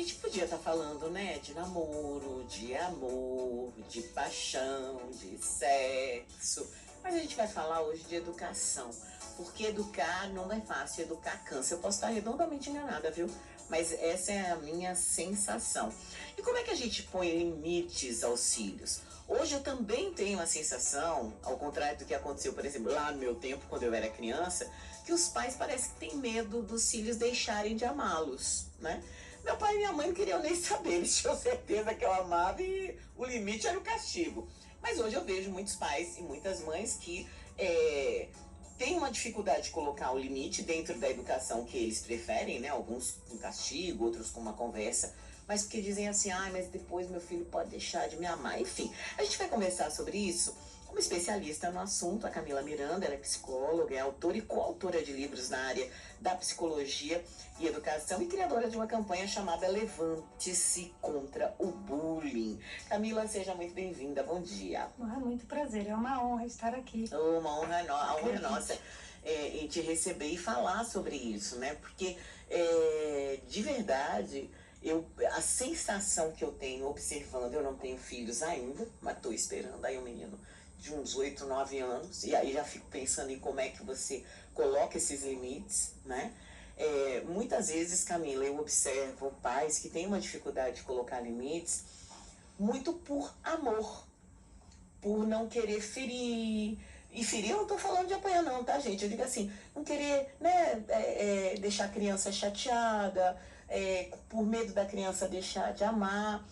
gente podia estar falando, né, de namoro, de amor, de paixão, de sexo, mas a gente vai falar hoje de educação, porque educar não é fácil, educar cansa. Eu posso estar redondamente enganada, viu? Mas essa é a minha sensação. E como é que a gente põe limites aos filhos? Hoje eu também tenho a sensação, ao contrário do que aconteceu, por exemplo, lá no meu tempo, quando eu era criança, que os pais parecem que têm medo dos filhos deixarem de amá-los, né? Meu pai e minha mãe não queriam nem saber, eles tinham certeza que eu amava e o limite era o castigo. Mas hoje eu vejo muitos pais e muitas mães que têm uma dificuldade de colocar o limite dentro da educação que eles preferem, né? Alguns com castigo, outros com uma conversa, mas porque dizem assim, mas depois meu filho pode deixar de me amar. Enfim, a gente vai conversar sobre isso com uma especialista no assunto, a Camila Miranda. Ela é psicóloga, é autora e coautora de livros na área da psicologia e educação e criadora de uma campanha chamada Levante-se contra o Bullying. Camila, seja muito bem-vinda, bom dia. Muito prazer, é uma honra estar aqui. Uma honra, a honra é nossa em te receber e falar sobre isso, né? Porque, de verdade, a sensação que eu tenho observando, eu não tenho filhos ainda, mas estou esperando aí um menino de uns 8, 9 anos, e aí já fico pensando em como é que você coloca esses limites, né? Muitas vezes, Camila, eu observo pais que têm uma dificuldade de colocar limites muito por amor, por não querer ferir. E ferir eu não tô falando de apanhar não, tá, gente? Eu digo assim, não querer, né, deixar a criança chateada, por medo da criança deixar de amar,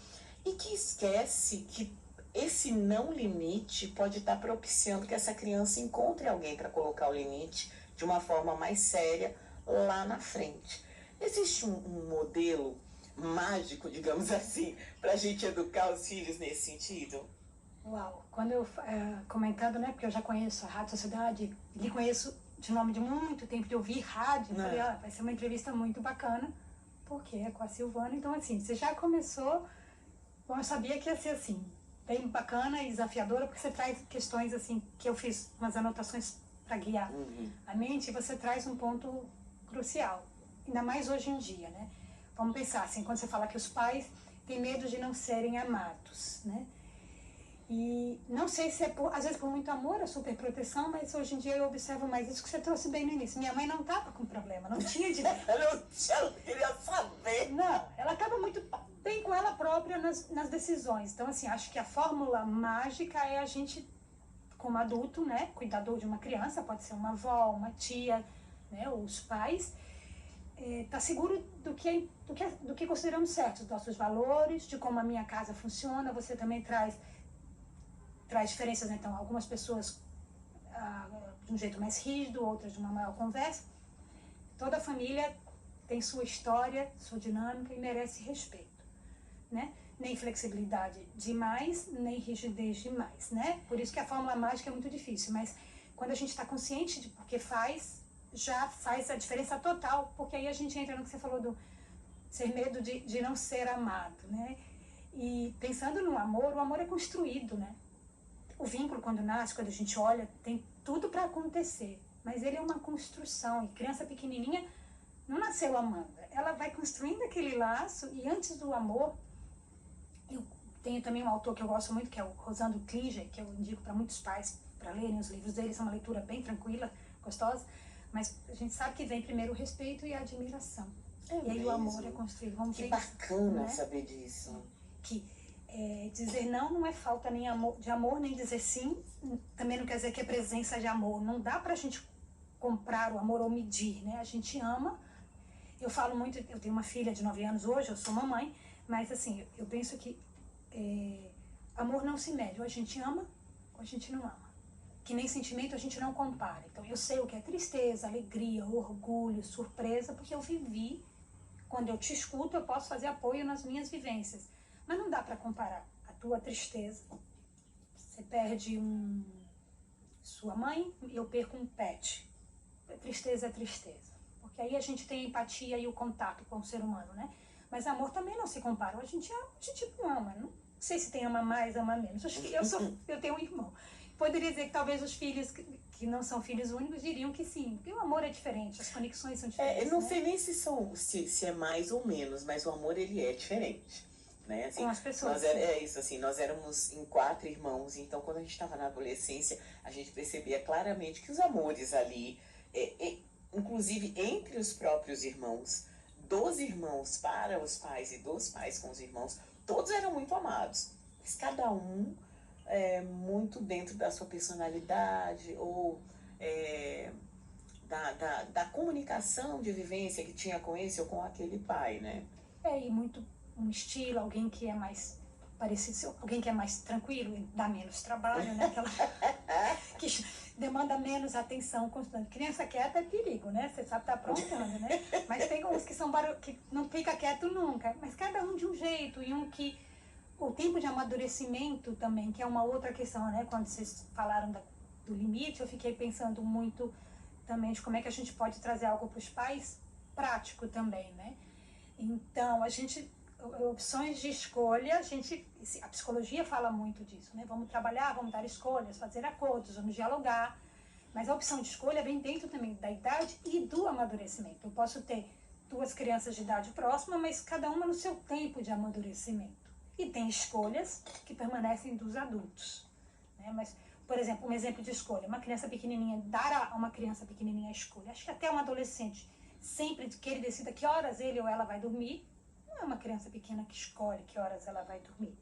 e que esquece que esse não limite pode estar propiciando que essa criança encontre alguém para colocar o limite de uma forma mais séria lá na frente. Existe um modelo mágico, digamos assim, para a gente educar os filhos nesse sentido? Uau, quando eu, comentando, né, porque eu já conheço a Rádio Sociedade, lhe conheço de nome de muito tempo, de ouvir rádio, falei, vai ser uma entrevista muito bacana, porque é com a Silvana, então assim, você já começou, bom, eu sabia que ia ser assim, bem bacana e desafiadora, porque você traz questões assim, que eu fiz umas anotações para guiar a mente, e você traz um ponto crucial, ainda mais hoje em dia, né? Vamos pensar assim, quando você fala que os pais têm medo de não serem amados, né? E não sei se é, às vezes, por muito amor, a super proteção, mas hoje em dia eu observo mais isso que você trouxe bem no início. Minha mãe não estava com problema, não tinha de... Ela não queria saber. Não, ela estava muito bem com ela própria nas decisões. Então, assim, acho que a fórmula mágica é a gente, como adulto, né, cuidador de uma criança, pode ser uma avó, uma tia, né, ou os pais, tá seguro do que consideramos certo, dos nossos valores, de como a minha casa funciona. Você também traz diferenças, né? Então, algumas pessoas de um jeito mais rígido, outras de uma maior conversa. Toda família tem sua história, sua dinâmica e merece respeito, né? Nem flexibilidade demais, nem rigidez demais, né? Por isso que a fórmula mágica é muito difícil, mas quando a gente está consciente de por que faz, já faz a diferença total, porque aí a gente entra no que você falou do ser medo de não ser amado, né? E pensando no amor, o amor é construído, né? O vínculo, quando nasce, quando a gente olha, tem tudo para acontecer, mas ele é uma construção, e criança pequenininha não nasceu amando, ela vai construindo aquele laço, e antes do amor, eu tenho também um autor que eu gosto muito, que é o Rosando Klinger, que eu indico para muitos pais para lerem os livros dele, são uma leitura bem tranquila, gostosa, mas a gente sabe que vem primeiro o respeito e a admiração, e aí o amor é construído. Vamos que ver bacana, né? Saber disso. Que dizer não é falta nem de amor, nem dizer sim também não quer dizer que é presença de amor. Não dá pra gente comprar o amor ou medir, né? A gente ama. Eu falo muito, eu tenho uma filha de 9 anos hoje, eu sou mamãe, mas assim, eu penso que amor não se mede, ou a gente ama ou a gente não ama. Que nem sentimento a gente não compara. Então eu sei o que é tristeza, alegria, orgulho, surpresa, porque eu vivi. Quando eu te escuto, eu posso fazer apoio nas minhas vivências. Mas não dá para comparar a tua tristeza. Você perde sua mãe, eu perco um pet. Tristeza é tristeza. Porque aí a gente tem a empatia e o contato com o ser humano, né? Mas amor também não se compara. A gente ama, a gente não ama. Não sei se tem ama mais, ama menos. Acho que eu tenho um irmão. Poderia dizer que talvez os filhos que não são filhos únicos diriam que sim, porque o amor é diferente, as conexões são diferentes. Eu não sei nem se é mais ou menos, mas o amor ele é diferente. Né? Assim, com as pessoas. Isso, assim, nós éramos em 4 irmãos, então quando a gente estava na adolescência, a gente percebia claramente que os amores ali, inclusive entre os próprios irmãos, dos irmãos para os pais e dos pais com os irmãos, todos eram muito amados, mas cada um muito dentro da sua personalidade ou da comunicação de vivência que tinha com esse ou com aquele pai, né? E muito um estilo, alguém que é mais parecido, alguém que é mais tranquilo e dá menos trabalho, né? Aquela que demanda menos atenção constante. Criança quieta é perigo, né? Você sabe, tá aprontando, né? Mas tem uns que são que não fica quieto nunca, mas cada um de um jeito, e um que o tempo de amadurecimento também, que é uma outra questão, né? Quando vocês falaram do limite, eu fiquei pensando muito também de como é que a gente pode trazer algo para os pais prático também, né? Então, opções de escolha, a psicologia fala muito disso, né? Vamos trabalhar, vamos dar escolhas, fazer acordos, vamos dialogar, mas a opção de escolha vem dentro também da idade e do amadurecimento. Eu posso ter 2 crianças de idade próxima, mas cada uma no seu tempo de amadurecimento. E tem escolhas que permanecem dos adultos, né? Mas, por exemplo, um exemplo de escolha, uma criança pequenininha, dar a uma criança pequenininha a escolha, acho que até um adolescente, sempre que ele decida que horas ele ou ela vai dormir, não é uma criança pequena que escolhe que horas ela vai dormir.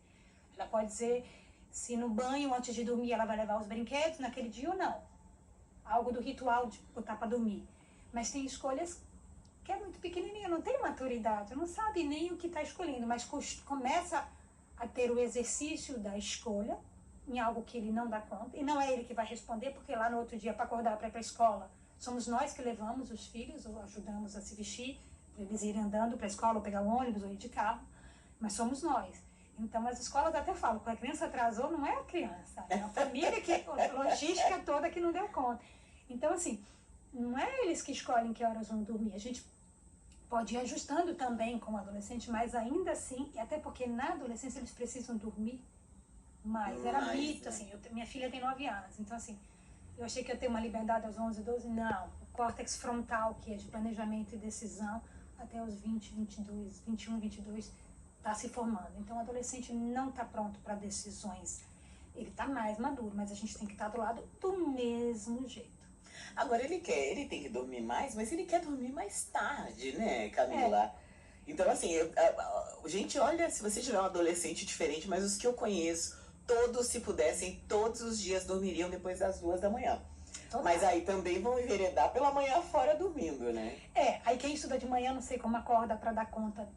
Ela pode dizer se no banho, antes de dormir, ela vai levar os brinquedos naquele dia ou não. Algo do ritual de botar para dormir. Mas tem escolhas que é muito pequenininha, não tem maturidade, não sabe nem o que está escolhendo, mas começa a ter o exercício da escolha em algo que ele não dá conta. E não é ele que vai responder, porque lá no outro dia, para acordar, para ir para a escola, somos nós que levamos os filhos ou ajudamos a se vestir, para eles irem andando para a escola, ou pegar o ônibus, ou ir de carro, mas somos nós. Então, as escolas até falam, quando a criança atrasou, não é a criança, é a família, a logística toda que não deu conta. Então, assim, não é eles que escolhem que horas vão dormir, a gente pode ir ajustando também com o adolescente, mas ainda assim, e até porque na adolescência eles precisam dormir mais. Era mito, assim, minha filha tem 9 anos, então assim, eu achei que eu ia ter uma liberdade aos 11, 12, não. O córtex frontal, que é de planejamento e decisão, até os 20, 22, 21, 22, está se formando. Então o adolescente não está pronto para decisões. Ele está mais maduro, mas a gente tem que estar do lado do mesmo jeito. Agora ele tem que dormir mais, mas ele quer dormir mais tarde, né, Camila? Então, assim, gente, olha, se você tiver um adolescente diferente, mas os que eu conheço, todos, se pudessem, todos os dias dormiriam depois das 2 da manhã. Total. Mas aí também vão enveredar pela manhã fora dormindo, né? Aí quem estuda de manhã, não sei como acorda para dar conta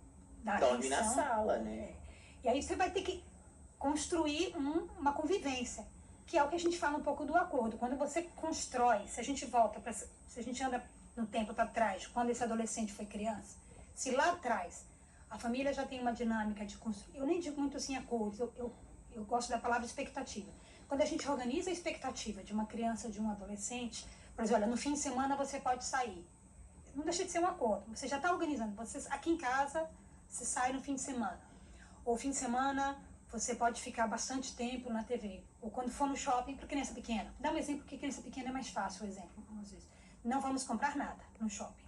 da atenção. Dorme na sala, né? E aí você vai ter que construir uma convivência, que é o que a gente fala um pouco do acordo. Quando você constrói, se a gente anda no tempo para trás, quando esse adolescente foi criança, se lá atrás a família já tem uma dinâmica de construir, eu nem digo muito assim acordos, eu gosto da palavra expectativa. Quando a gente organiza a expectativa de uma criança, de um adolescente, por exemplo, olha, no fim de semana você pode sair. Não deixa de ser um acordo, você já está organizando. Aqui em casa, você sai no fim de semana. Ou fim de semana, você pode ficar bastante tempo na TV. Ou quando for no shopping para criança pequena. Dá um exemplo, porque criança pequena é mais fácil o exemplo. Às vezes. Não vamos comprar nada no shopping.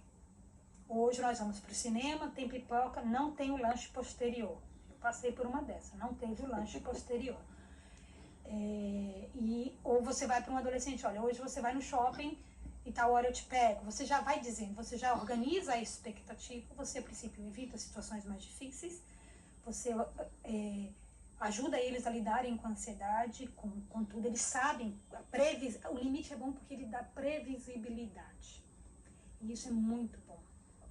Hoje nós vamos para o cinema, tem pipoca, não tem o lanche posterior. Eu passei por uma dessas, não teve o lanche posterior. Ou você vai para um adolescente, olha, hoje você vai no shopping e tal hora eu te pego. Você já vai dizendo, você já organiza a expectativa, você a princípio evita situações mais difíceis, você ajuda eles a lidarem com a ansiedade, com tudo. Eles sabem, o limite é bom porque ele dá previsibilidade. E isso é muito bom.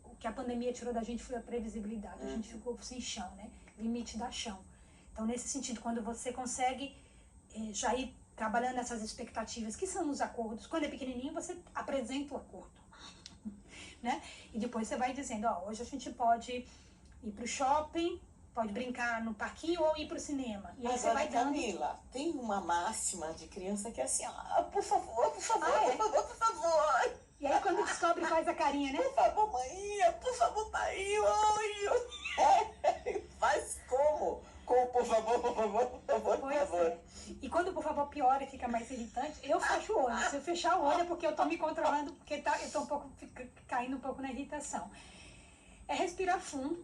O que a pandemia tirou da gente foi a previsibilidade. A gente ficou sem chão, né? Limite dá chão. Então, nesse sentido, quando você consegue já ir trabalhando essas expectativas, que são os acordos, quando é pequenininho, você apresenta o acordo. Né? E depois você vai dizendo, hoje a gente pode ir para o shopping, pode brincar no parquinho ou ir para o cinema. E aí agora, você vai dando... Camila, tem uma máxima de criança que é assim, por favor, por favor, por favor, por favor. E aí quando descobre faz a carinha, né? Por favor, mãe, por favor, pai, faz como? Com por favor, por favor, por favor, por favor. E quando por favor piora e fica mais irritante. fechar o olho, é porque eu tô me controlando, porque eu tô caindo um pouco na irritação. É respirar fundo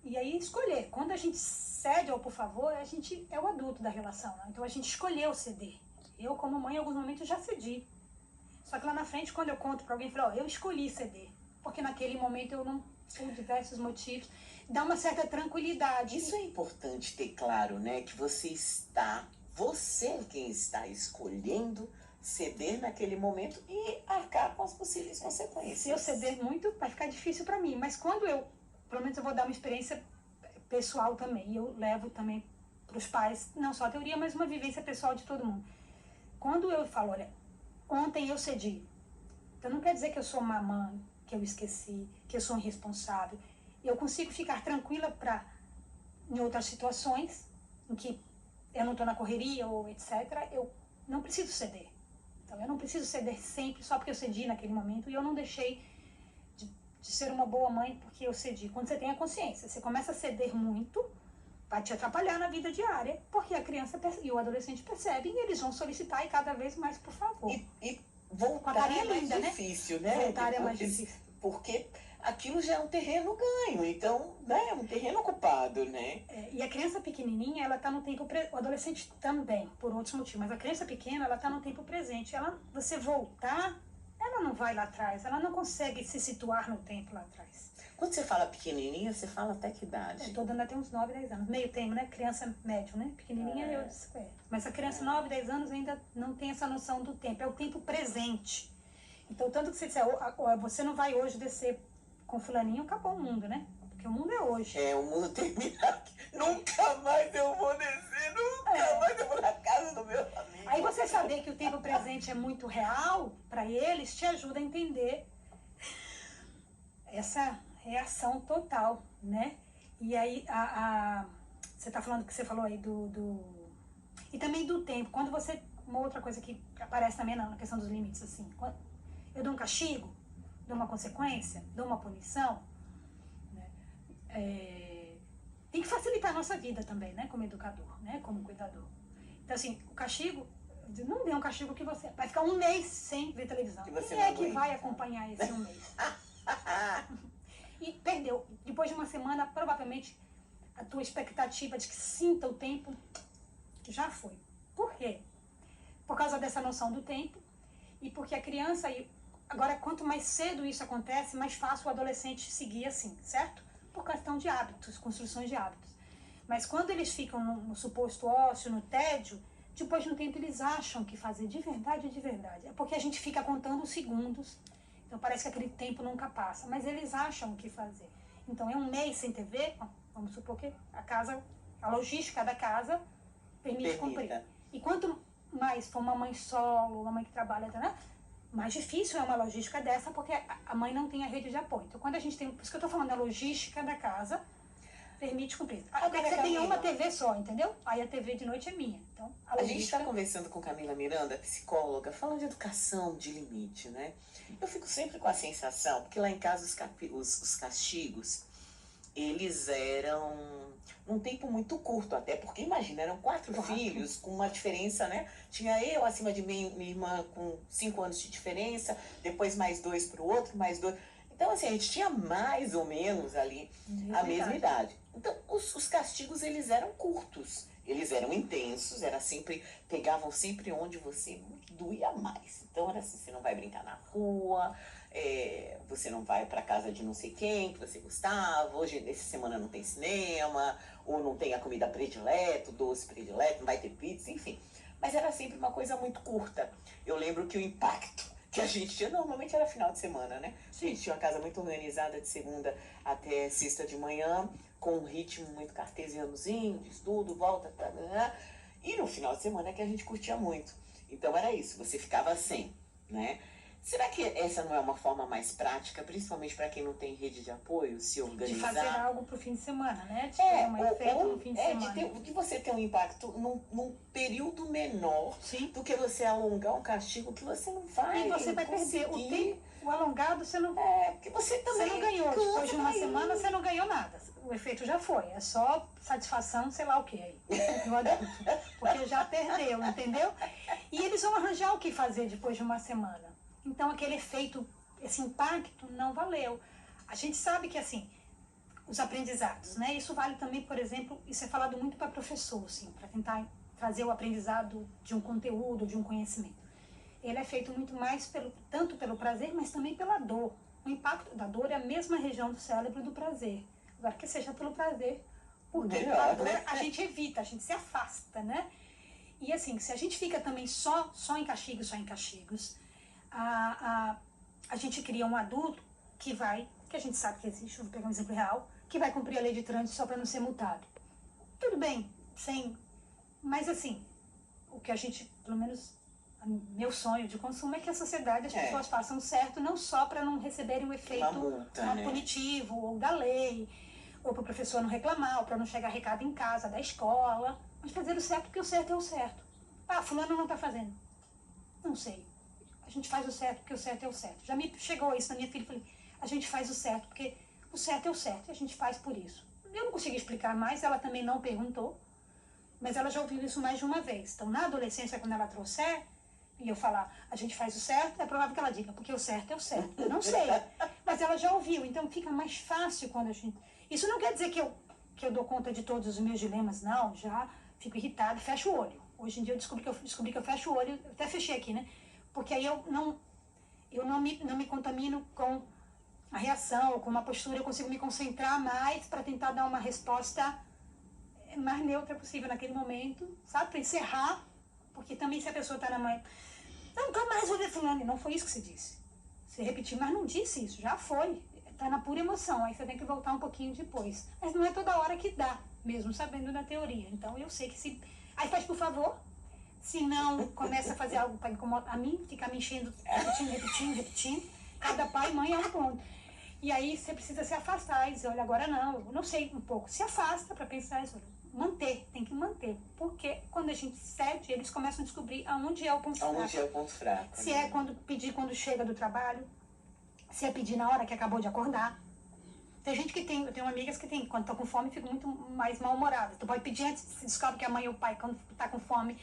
e aí escolher. Quando a gente cede ao por favor, a gente é o adulto da relação, né? Então a gente escolheu ceder. Eu, como mãe, em alguns momentos já cedi. Só que lá na frente, quando eu conto pra alguém, eu falo, ó, eu escolhi ceder. Porque naquele momento eu não, por diversos motivos, dá uma certa tranquilidade. Isso é importante ter claro, né? Que você é quem está escolhendo ceder naquele momento e arcar com as possíveis consequências. Se eu ceder muito, vai ficar difícil para mim. Mas quando pelo menos eu vou dar uma experiência pessoal também. E eu levo também para os pais, não só a teoria, mas uma vivência pessoal de todo mundo. Quando eu falo, olha, ontem eu cedi. Então não quer dizer que eu sou uma mãe, que eu esqueci, que eu sou irresponsável. Eu consigo ficar tranquila em outras situações, em que eu não estou na correria ou etc., eu não preciso ceder. Então, eu não preciso ceder sempre só porque eu cedi naquele momento e eu não deixei de ser uma boa mãe porque eu cedi. Quando você tem a consciência, você começa a ceder muito, vai te atrapalhar na vida diária, porque a criança e o adolescente percebem e eles vão solicitar e cada vez mais, por favor. E voltar é mais difícil, né? Voltar é mais difícil. Porque aquilo já é um terreno ganho, então, né, é um terreno ocupado, né? E a criança pequenininha, ela tá no tempo o adolescente também, por outros motivos, mas a criança pequena, ela tá no tempo presente. Você voltar, ela não vai lá atrás, ela não consegue se situar no tempo lá atrás. Quando você fala pequenininha, você fala até que idade? Eu tô dando até uns 9, 10 anos. Meio termo, né? Criança médio, né? Pequenininha, mas a criança 9, 10 anos ainda não tem essa noção do tempo, é o tempo presente. Então, tanto que você disser, você não vai hoje descer com fulaninho, acabou o mundo, né? Porque o mundo é hoje. O mundo termina aqui. Nunca mais eu vou descer, nunca mais eu vou na casa do meu amigo. Aí você saber que o tempo presente é muito real, para eles, te ajuda a entender essa reação total, né? E aí, você tá falando que você falou aí e também do tempo. Quando você... Uma outra coisa que aparece também na questão dos limites, assim. Eu dou um castigo, dou uma consequência, dou uma punição, né? Tem que facilitar a nossa vida também, né? Como educador, né? Como cuidador. Então, assim, o castigo, não dê um castigo que você vai ficar um mês sem ver televisão. Quem é que vai acompanhar esse um mês? E perdeu. Depois de uma semana, provavelmente, a tua expectativa de que sinta o tempo já foi. Por quê? Por causa dessa noção do tempo e porque a criança... Agora, quanto mais cedo isso acontece, mais fácil o adolescente seguir assim, certo? Por questão de hábitos, construções de hábitos. Mas quando eles ficam no suposto ócio, no tédio, depois de um tempo eles acham que fazer de verdade. É porque a gente fica contando os segundos, então parece que aquele tempo nunca passa, mas eles acham o que fazer. Então é um mês sem TV, vamos supor que a logística da casa permite cumprir. E quanto mais for uma mãe solo, uma mãe que trabalha, né? Mais difícil é uma logística dessa, porque a mãe não tem a rede de apoio. Então, quando a gente tem... Por isso que eu tô falando, a logística da casa permite cumprir. Até que você tenha uma TV só, entendeu? Aí a TV de noite é minha. Então, a gente está conversando com Camila Miranda, psicóloga, falando de educação, de limite, né? Eu fico sempre com a sensação, porque lá em casa os castigos, eles eram num tempo muito curto, até porque, imagina, eram 4 filhos, com uma diferença, né? Tinha eu acima de mim, minha irmã com 5 anos de diferença, depois mais 2 para o outro, mais 2. Então, assim, a gente tinha mais ou menos ali a mesma idade. Então, os castigos, eles eram curtos, eles eram intensos, pegavam sempre onde você doía mais. Então, era assim, você não vai brincar na rua, você não vai para casa de não sei quem que você gostava, hoje, essa semana não tem cinema, ou não tem a comida predileta, o doce predileto, não vai ter pizza, enfim. Mas era sempre uma coisa muito curta. Eu lembro que o impacto que a gente tinha, normalmente era final de semana, né? A gente tinha uma casa muito organizada de segunda até sexta de manhã, com um ritmo muito cartesianozinho, de estudo, volta, e no final de semana é que a gente curtia muito. Então era isso, você ficava sem, né? Será que essa não é uma forma mais prática, principalmente para quem não tem rede de apoio, se organizar? De fazer algo pro fim de semana, né? De ter um efeito no fim de semana. De você ter um impacto num período menor do que você alongar um castigo que você não vai. E você vai perder o tempo, o alongado, você não. Porque você também. Você não ganhou. Depois de uma semana, você não ganhou nada. o efeito já foi. É só satisfação, sei lá o que aí, do adulto. Porque já perdeu, entendeu? E eles vão arranjar o que fazer depois de uma semana. Então, aquele efeito, esse impacto não valeu. A gente sabe que, assim, os aprendizados, né? Isso vale também, por exemplo, isso é falado muito para professor, assim, para tentar trazer o aprendizado de um conteúdo, de um conhecimento. Ele é feito muito mais tanto pelo prazer, mas também pela dor. O impacto da dor é a mesma região do cérebro do prazer. Agora, que seja pelo prazer, porque a dor a gente evita, a gente se afasta, né? E assim, se a gente fica também só em castigos, a gente cria um adulto que a gente sabe que existe, vou pegar um exemplo real, que vai cumprir a lei de trânsito só para não ser multado. Tudo bem, mas assim, o que a gente, pelo menos, meu sonho de consumo é que a sociedade, as pessoas façam certo, não só para não receberem o efeito multa, né? Punitivo, ou da lei, ou para o professor não reclamar, ou para não chegar recado em casa, da escola, mas fazer o certo porque o certo é o certo. Ah, fulano não está fazendo. Não sei. A gente faz o certo porque o certo é o certo. Já me chegou isso na minha filha, falei, a gente faz o certo porque o certo é o certo, e a gente faz por isso. Eu não consegui explicar mais, ela também não perguntou, mas ela já ouviu isso mais de uma vez. Então, na adolescência, quando ela trouxer, e eu falar, a gente faz o certo, é provável que ela diga, porque o certo é o certo. Eu não sei, mas ela já ouviu, então fica mais fácil quando a gente... Isso não quer dizer que eu dou conta de todos os meus dilemas, não, já fico irritada, fecho o olho. Hoje em dia eu descobri que eu fecho o olho, eu até fechei aqui, né? Porque aí eu não me contamino com a reação, com uma postura, eu consigo me concentrar mais para tentar dar uma resposta mais neutra possível naquele momento, sabe? Para encerrar, porque também se a pessoa está na mãe, nunca mais vou ver fulano, não foi isso que você disse. Você repetiu, mas não disse isso, já foi. Está na pura emoção, aí você tem que voltar um pouquinho depois. Mas não é toda hora que dá, mesmo sabendo da teoria. Então eu sei que se... Aí faz por favor, se não começa a fazer algo para incomodar a mim, ficar me enchendo, repetindo. Cada pai e mãe é um ponto. E aí você precisa se afastar e dizer, olha, agora não, eu não sei um pouco. Se afasta para pensar isso, manter, tem que manter. Porque quando a gente cede, eles começam a descobrir aonde é o ponto fraco. Aonde é o ponto fraco. Se é quando chega do trabalho, se é pedir na hora que acabou de acordar. Tem gente que eu tenho amigas que quando estão com fome, ficam muito mais mal-humoradas. Tu pode pedir antes, se descobre que a mãe ou o pai, quando está com fome,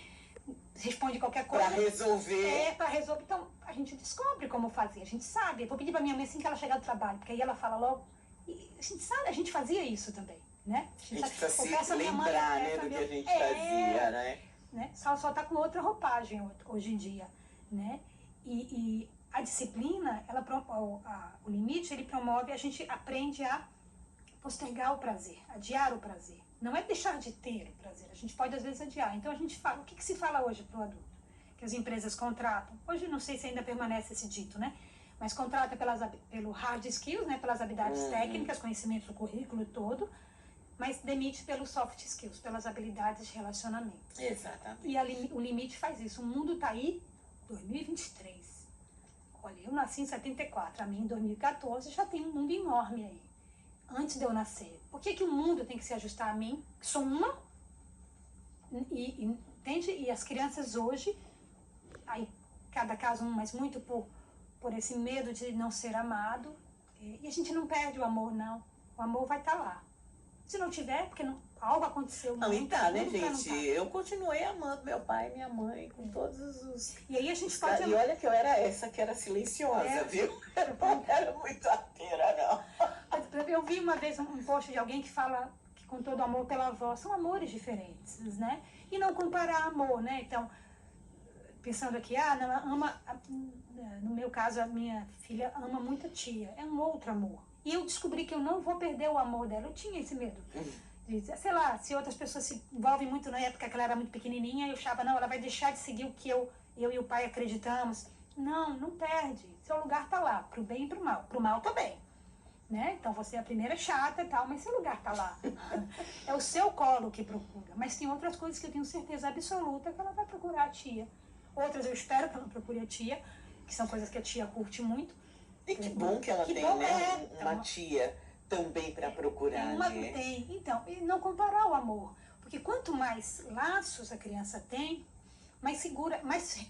responde qualquer coisa. Para resolver. Para resolver. Então, a gente descobre como fazer, a gente sabe. Eu vou pedir para minha mãe assim que ela chegar do trabalho, porque aí ela fala logo. E a gente sabe, a gente fazia isso também, né? A gente precisa se lembrar, né, do que a gente fazia, né? Só tá com outra roupagem hoje em dia, né? E a disciplina, o limite, ele promove, a gente aprende a postergar o prazer, adiar o prazer. Não é deixar de ter o prazer, a gente pode às vezes adiar. Então a gente fala, o que se fala hoje para o adulto? Que as empresas contratam, hoje não sei se ainda permanece esse dito, né? Mas contrata pelo hard skills, né? Pelas habilidades técnicas, conhecimento do currículo todo, mas demite pelos soft skills, pelas habilidades de relacionamento. Exatamente. E o limite faz isso. O mundo está aí, 2023. Olha, eu nasci em 74, a mim em 2014 já tem um mundo enorme aí, antes de eu nascer. Por que o mundo tem que se ajustar a mim, que sou uma, entende? E as crianças hoje, aí cada caso mas muito por esse medo de não ser amado, e a gente não perde o amor, não. O amor vai estar lá. Se não tiver, porque algo aconteceu. Não, e tá, né, gente? Eu continuei amando meu pai e minha mãe com todos os... E aí a gente pode... E olha que eu era essa que era silenciosa, viu? Eu não era muito arteira, não. Eu vi uma vez um post de alguém que fala que com todo amor pela avó, são amores diferentes, né? E não comparar amor, né? Então, pensando aqui, no meu caso, a minha filha ama muito a tia, é um outro amor. E eu descobri que eu não vou perder o amor dela, eu tinha esse medo. Sei lá, se outras pessoas se envolvem muito na época que ela era muito pequenininha, eu achava, não, ela vai deixar de seguir o que eu e o pai acreditamos. Não perde, seu lugar tá lá, pro bem e pro mal também. Né? Então você é a primeira chata e tal, mas seu lugar tá lá. É o seu colo que procura. Mas tem outras coisas que eu tenho certeza absoluta que ela vai procurar a tia. Outras eu espero que ela procure a tia, que são coisas que a tia curte muito. E que bom que ela tem, né? Uma tia também para procurar, né? Tem. Então, e não comparar o amor. Porque quanto mais laços a criança tem, mais segura, mais...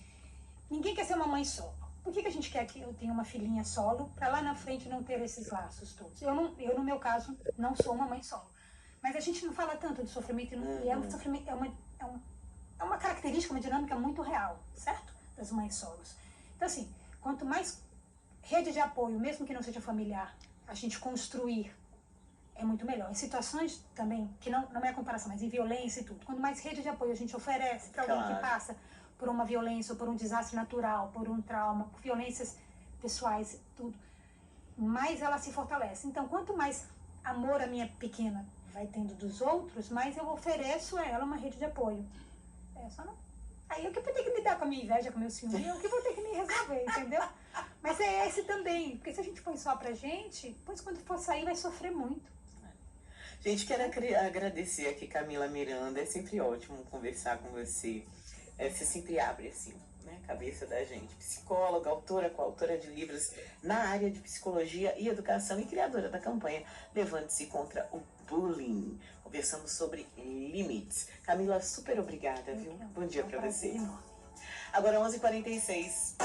Ninguém quer ser uma mãe só. Por que a gente quer que eu tenha uma filhinha solo para lá na frente não ter esses laços todos? Eu, no meu caso, não sou uma mãe solo. Mas a gente não fala tanto de sofrimento, e é um sofrimento, é uma característica, uma dinâmica muito real, certo? Das mães solos. Então, assim, quanto mais rede de apoio, mesmo que não seja familiar, a gente construir, é muito melhor. Em situações também, que não é comparação, mas em violência e tudo, quanto mais rede de apoio a gente oferece para alguém que passa por uma violência, ou por um desastre natural, por um trauma, por violências pessoais, tudo, mais ela se fortalece. Então, quanto mais amor a minha pequena vai tendo dos outros, mais eu ofereço a ela uma rede de apoio. Só não. Aí eu que vou ter que lidar com a minha inveja, com o meu ciúme, eu que vou ter que me resolver, entendeu? Mas é esse também, porque se a gente põe só pra gente, depois quando for sair vai sofrer muito. Gente, quero agradecer aqui Camila Miranda, é sempre ótimo conversar com você. Você sempre abre assim, né, a cabeça da gente. Psicóloga, autora, coautora de livros na área de psicologia e educação e criadora da campanha Levante-se contra o Bullying. Conversamos sobre limites. Camila, super obrigada, viu? Bom dia pra você. Agora 11h46.